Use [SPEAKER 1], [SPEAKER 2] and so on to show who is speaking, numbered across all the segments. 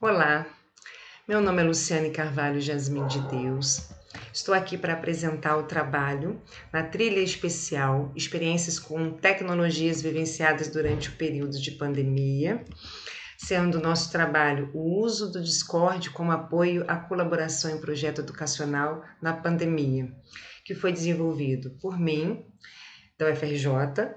[SPEAKER 1] Olá, meu nome é Luciane Carvalho Jasmin de Deus. Estou aqui para apresentar o trabalho na trilha especial Experiências com Tecnologias Vivenciadas durante o período de pandemia, sendo nosso trabalho o uso do Discord como apoio à colaboração em projeto educacional na pandemia, que foi desenvolvido por mim, da UFRJ,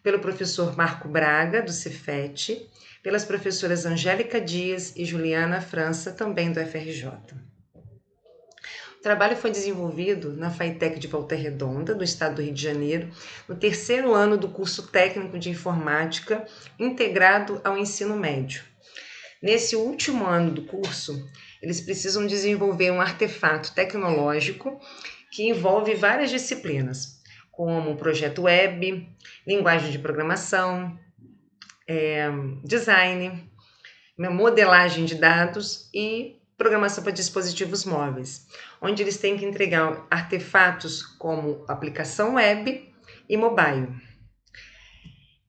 [SPEAKER 1] pelo professor Marco Braga, do Cefet, pelas professoras Angélica Dias e Juliana França, também do UFRJ. O trabalho foi desenvolvido na FAITEC de Volta Redonda, do estado do Rio de Janeiro, no terceiro ano do curso técnico de informática integrado ao ensino médio. Nesse último ano do curso, eles precisam desenvolver um artefato tecnológico que envolve várias disciplinas, como projeto web, linguagem de programação, design, modelagem de dados e programação para dispositivos móveis, onde eles têm que entregar artefatos como aplicação web e mobile.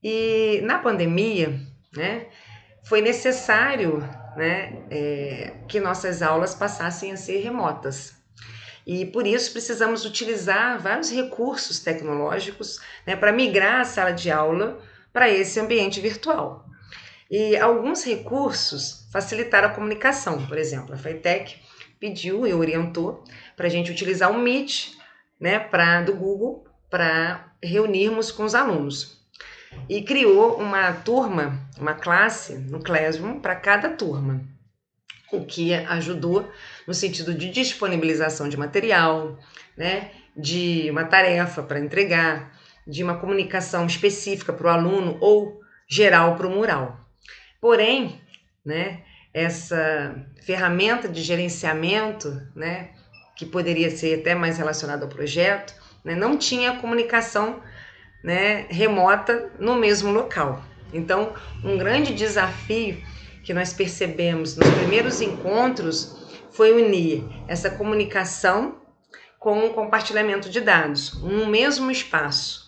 [SPEAKER 1] E na pandemia, foi necessário, que nossas aulas passassem a ser remotas. E por isso precisamos utilizar vários recursos tecnológicos, para migrar a sala de aula para esse ambiente virtual. E alguns recursos facilitaram a comunicação. Por exemplo, a FAITEC pediu e orientou para a gente utilizar o Meet, do Google, para reunirmos com os alunos. E criou uma turma, uma classe no Classroom para cada turma, o que ajudou no sentido de disponibilização de material, de uma tarefa para entregar, de uma comunicação específica para o aluno ou geral para o mural. Porém, essa ferramenta de gerenciamento, que poderia ser até mais relacionada ao projeto, não tinha comunicação, remota no mesmo local. Então, um grande desafio que nós percebemos nos primeiros encontros foi unir essa comunicação com o compartilhamento de dados, um mesmo espaço,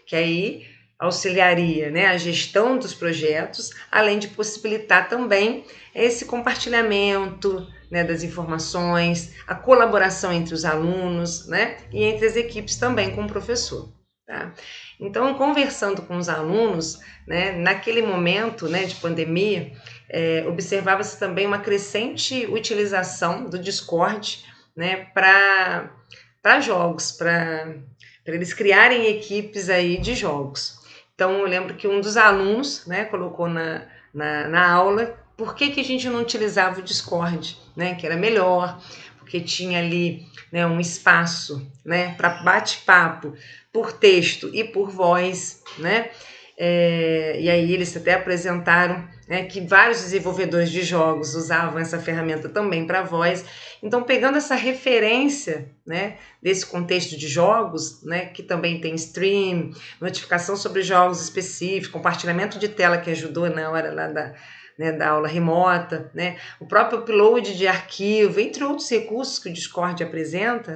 [SPEAKER 1] que aí auxiliaria a gestão dos projetos, além de possibilitar também esse compartilhamento das informações, a colaboração entre os alunos e entre as equipes também com o professor. Tá? Então, conversando com os alunos, naquele momento de pandemia, observava-se também uma crescente utilização do Discord para jogos, para eles criarem equipes aí de jogos. Então, eu lembro que um dos alunos colocou na aula por que a gente não utilizava o Discord, que era melhor, porque tinha ali um espaço para bate-papo por texto e por voz, e aí eles até apresentaram que vários desenvolvedores de jogos usavam essa ferramenta também para voz. Então, pegando essa referência desse contexto de jogos, que também tem stream, notificação sobre jogos específicos, compartilhamento de tela que ajudou na hora lá da aula remota, o próprio upload de arquivo, entre outros recursos que o Discord apresenta,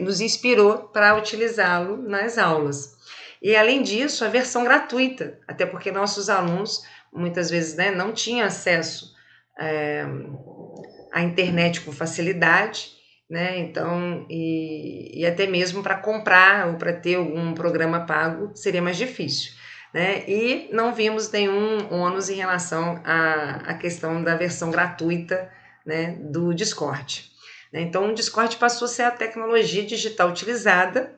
[SPEAKER 1] nos inspirou para utilizá-lo nas aulas. E, além disso, a versão gratuita, até porque nossos alunos, muitas vezes, não tinham acesso à internet com facilidade, então, e até mesmo para comprar ou para ter algum programa pago seria mais difícil. E não vimos nenhum ônus em relação à questão da versão gratuita do Discord. Então, o Discord passou a ser a tecnologia digital utilizada,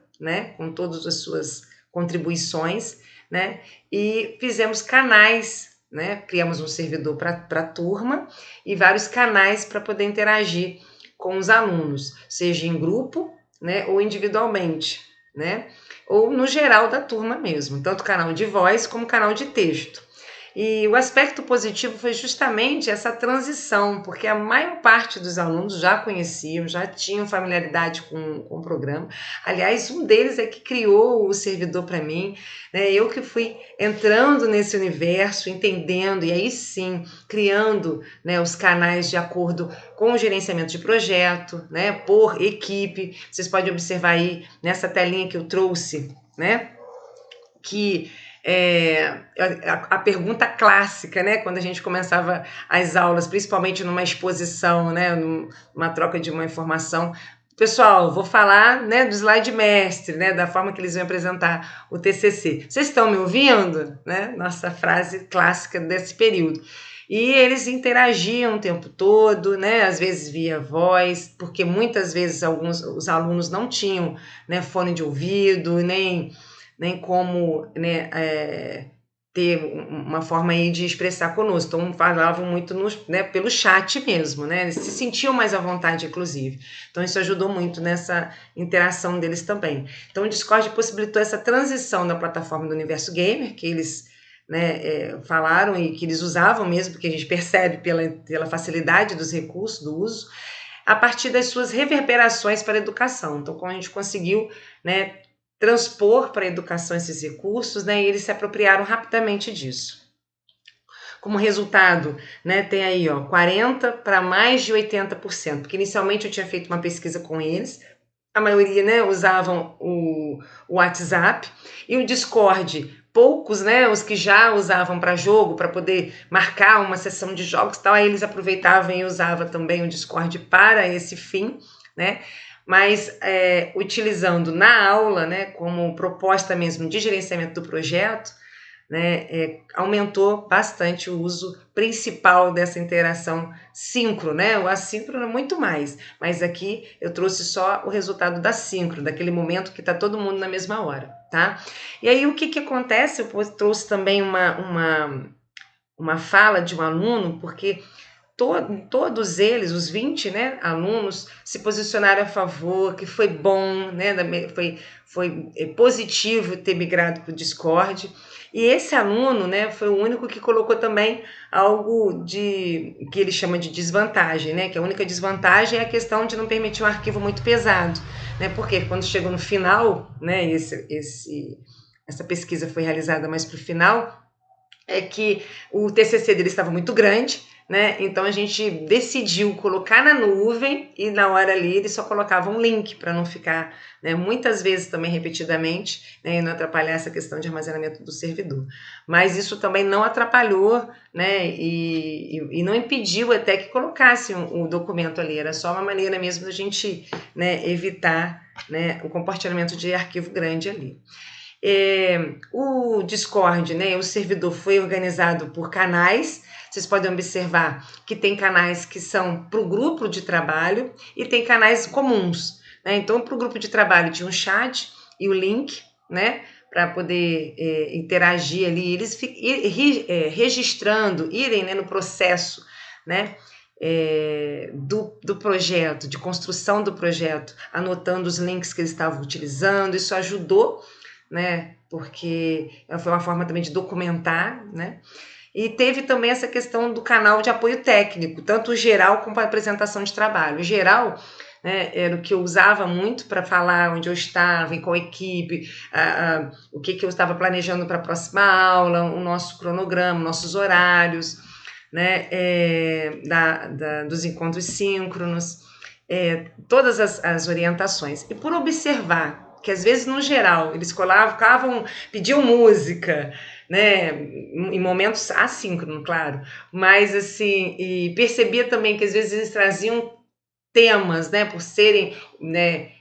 [SPEAKER 1] com todas as suas contribuições, e fizemos canais, criamos um servidor para a turma e vários canais para poder interagir com os alunos, seja em grupo, ou individualmente, ou no geral da turma mesmo, tanto canal de voz como canal de texto. E o aspecto positivo foi justamente essa transição, porque a maior parte dos alunos já conheciam, já tinham familiaridade com o programa. Aliás, um deles é que criou o servidor para mim, eu que fui entrando nesse universo, entendendo, e aí sim, criando os canais de acordo com o gerenciamento de projeto, por equipe. Vocês podem observar aí nessa telinha que eu trouxe, que a pergunta clássica, né, quando a gente começava as aulas, principalmente numa exposição, né, numa troca de uma informação. Pessoal, vou falar, né, do slide mestre, né, da forma que eles vão apresentar o TCC. Vocês estão me ouvindo? Né? Nossa frase clássica desse período. E eles interagiam o tempo todo, né? Às vezes via voz, porque muitas vezes os alunos não tinham, né, fone de ouvido, nem como, né, ter uma forma aí de expressar conosco. Então falavam muito né, pelo chat mesmo, né? Eles se sentiam mais à vontade, inclusive. Então isso ajudou muito nessa interação deles também. Então o Discord possibilitou essa transição da plataforma do Universo Gamer, que eles, né, falaram e que eles usavam mesmo, porque a gente percebe pela facilidade dos recursos, do uso, a partir das suas reverberações para a educação. Então, como a gente conseguiu, né, transpor para a educação esses recursos, né, e eles se apropriaram rapidamente disso. Como resultado, né, tem aí 40% para mais de 80%, porque inicialmente eu tinha feito uma pesquisa com eles, a maioria, né, usavam o WhatsApp e o Discord. Poucos, né, os que já usavam para jogo, para poder marcar uma sessão de jogos, tal, aí eles aproveitavam e usavam também o Discord para esse fim, né? Mas utilizando na aula, né, como proposta mesmo de gerenciamento do projeto, né, aumentou bastante o uso principal dessa interação síncrona, né? O assíncrono é muito mais, mas aqui eu trouxe só o resultado da síncrona, daquele momento que está todo mundo na mesma hora, tá? E aí o que acontece? Eu trouxe também uma fala de um aluno, porque todos eles, os 20, né, alunos, se posicionaram a favor, que foi bom, né, foi positivo ter migrado para o Discord. E esse aluno, né, foi o único que colocou também algo que ele chama de desvantagem, né, que a única desvantagem é a questão de não permitir um arquivo muito pesado, né, porque quando chegou no final, né, essa pesquisa foi realizada mais para o final, é que o TCC dele estava muito grande, né? Então a gente decidiu colocar na nuvem e na hora ali ele só colocava um link para não ficar, né, muitas vezes também repetidamente, né, e não atrapalhar essa questão de armazenamento do servidor. Mas isso também não atrapalhou, né, e não impediu até que colocasse o documento ali. Era só uma maneira mesmo da gente, né, evitar, né, o compartilhamento de arquivo grande ali. O Discord, né, o servidor foi organizado por canais. Vocês podem observar que tem canais que são para o grupo de trabalho e tem canais comuns, né? Então, para o grupo de trabalho tinha um chat e o link, né, para poder interagir ali, eles registrando, irem, né, no processo, né, do projeto, de construção do projeto, anotando os links que eles estavam utilizando. Isso ajudou, né, porque foi uma forma também de documentar, né? E teve também essa questão do canal de apoio técnico, tanto o geral como a apresentação de trabalho. O geral, né, era o que eu usava muito para falar onde eu estava, em qual equipe, o que eu estava planejando para a próxima aula, o nosso cronograma, nossos horários, né, dos encontros síncronos, todas as orientações. E por observar que às vezes no geral eles colocavam, pediam música, né, em momentos assíncronos, claro, mas assim, e percebia também que às vezes eles traziam temas, né, por serem, né,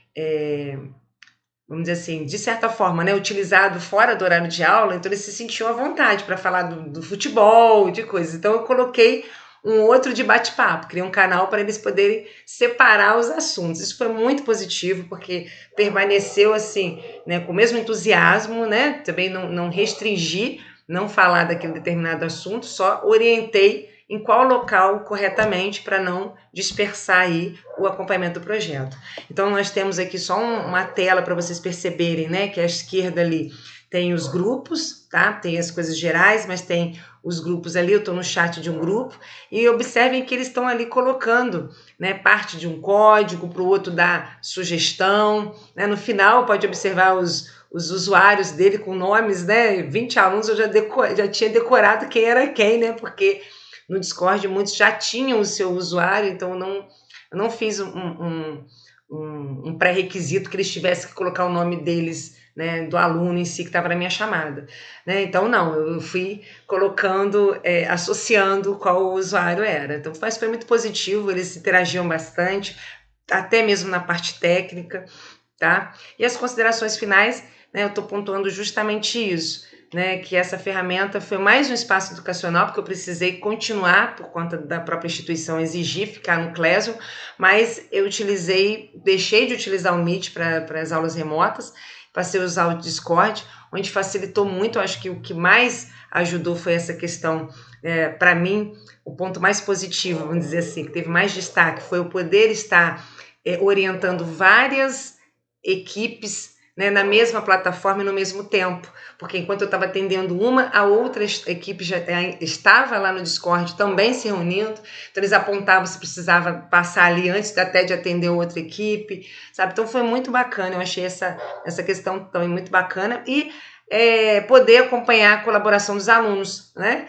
[SPEAKER 1] vamos dizer assim, de certa forma, né, utilizado fora do horário de aula, então eles se sentiam à vontade para falar do futebol, de coisas. Então eu coloquei um outro de bate-papo, criei um canal para eles poderem separar os assuntos. Isso foi muito positivo, porque permaneceu assim, né, com o mesmo entusiasmo, né, também não restringi, não falar daquele determinado assunto, só orientei em qual local corretamente para não dispersar aí o acompanhamento do projeto. Então nós temos aqui só uma tela para vocês perceberem, né, que à esquerda ali tem os grupos, tá? Tem as coisas gerais, mas tem os grupos ali, eu estou no chat de um grupo, e observem que eles estão ali colocando, né, parte de um código para o outro dar sugestão, né? No final pode observar os usuários dele com nomes, né? 20 alunos eu já tinha decorado quem era quem, né? Porque no Discord muitos já tinham o seu usuário, então eu não fiz um pré-requisito que eles tivessem que colocar o nome deles, né, do aluno em si que estava na minha chamada, né? Então, não, eu fui colocando, associando qual o usuário era. Então, mas foi muito positivo, eles interagiam bastante, até mesmo na parte técnica, tá? E as considerações finais, né, eu estou pontuando justamente isso, né, que essa ferramenta foi mais um espaço educacional, porque eu precisei continuar, por conta da própria instituição exigir ficar no Classroom, mas eu deixei de utilizar o Meet para as aulas remotas, passei a usar o Discord, onde facilitou muito. Acho que o que mais ajudou foi essa questão, para mim, o ponto mais positivo, vamos dizer assim, que teve mais destaque, foi o poder estar orientando várias equipes, né, na mesma plataforma e no mesmo tempo, porque enquanto eu estava atendendo uma, a outra equipe já estava lá no Discord também se reunindo, então eles apontavam se precisava passar ali antes até de atender outra equipe, sabe? Então foi muito bacana, eu achei essa questão também muito bacana, e poder acompanhar a colaboração dos alunos, né?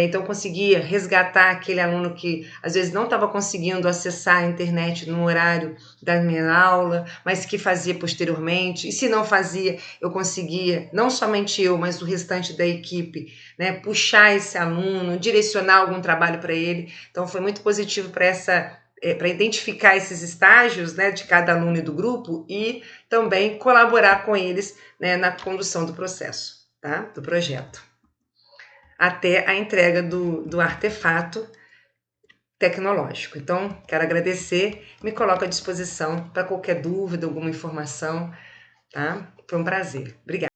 [SPEAKER 1] Então eu conseguia resgatar aquele aluno que às vezes não estava conseguindo acessar a internet no horário da minha aula, mas que fazia posteriormente, e se não fazia, eu conseguia, não somente eu, mas o restante da equipe, né, puxar esse aluno, direcionar algum trabalho para ele. Então foi muito positivo para identificar esses estágios, né, de cada aluno e do grupo, e também colaborar com eles, né, na condução do processo, tá? Do projeto, até a entrega do artefato tecnológico. Então, quero agradecer, me coloco à disposição para qualquer dúvida, alguma informação, tá? Foi um prazer. Obrigada.